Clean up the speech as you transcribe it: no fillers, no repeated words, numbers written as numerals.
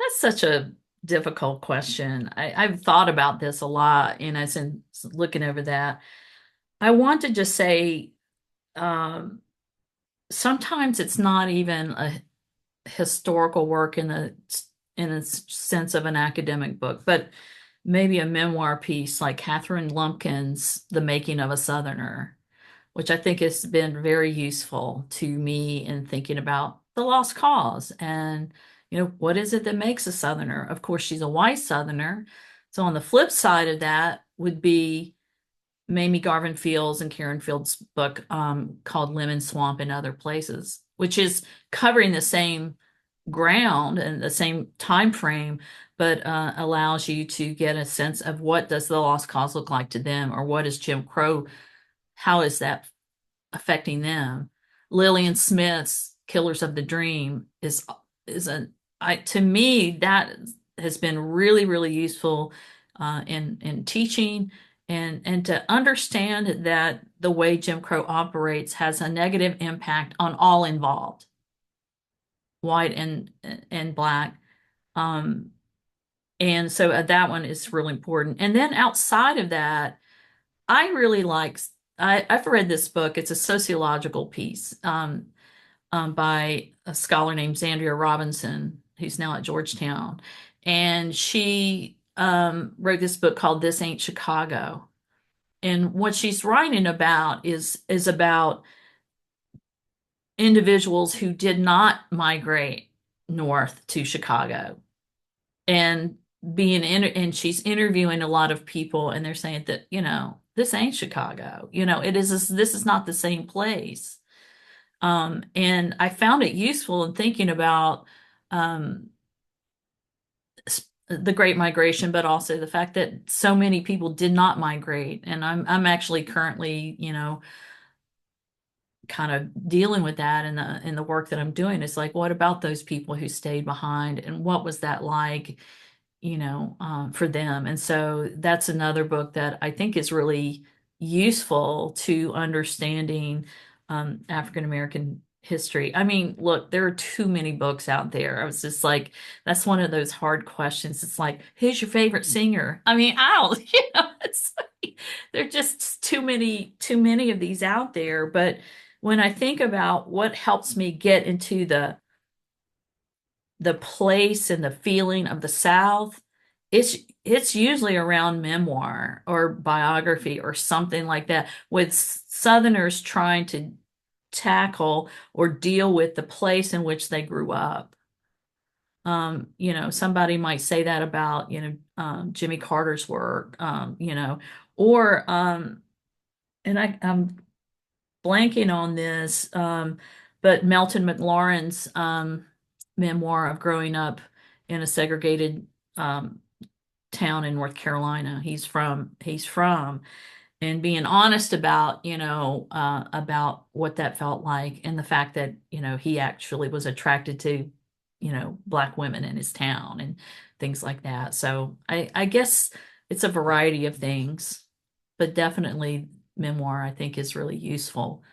That's such a difficult question. I've thought about this a lot, and as in looking over that, I want to just say um, sometimes it's not even a historical work in the sense of an academic book, but maybe a memoir piece like Catherine Lumpkin's The Making of a Southerner, which I think has been very useful to me in thinking about the lost cause and, what is it that makes a Southerner? Of course, she's a white Southerner. So on the flip side of that would be Mamie Garvin Fields and Karen Fields' book called Lemon Swamp and Other Places, which is covering the same ground and the same time frame, but allows you to get a sense of what does the lost cause look like to them, or what is Jim Crow, how is that affecting them. Lillian Smith's Killers of the Dream is a to me that has been really really useful in teaching and to understand that the way Jim Crow operates has a negative impact on all involved, white and black. Um, and so that one is really important. And then outside of that, I really like, I've read this book. It's a sociological piece by a scholar named Zandria Robinson, who's now at Georgetown. And she wrote this book called This Ain't Chicago. And what she's writing about is about individuals who did not migrate north to Chicago and and she's interviewing a lot of people, and they're saying that, this ain't Chicago. This is not the same place. And I found it useful in thinking about um, the Great Migration, but also the fact that so many people did not migrate. And I'm actually currently, kind of dealing with that in the work that I'm doing. It's like, what about those people who stayed behind, and what was that like, for them? And so that's another book that I think is really useful to understanding African American history. I mean, look, there are too many books out there. I was just like, that's one of those hard questions. It's like, who's your favorite singer? I mean, I don't, it's like, there are just too many of these out there. But when I think about what helps me get into the place and the feeling of the South, it's usually around memoir or biography or something like that, with Southerners trying to tackle or deal with the place in which they grew up. Somebody might say that about, Jimmy Carter's work, or and I'm blanking on this, but Melton McLaurin's memoir of growing up in a segregated um, town in North Carolina. He's from, and being honest about, about what that felt like, and the fact that, he actually was attracted to, black women in his town and things like that. So I guess it's a variety of things, but definitely memoir I think is really useful.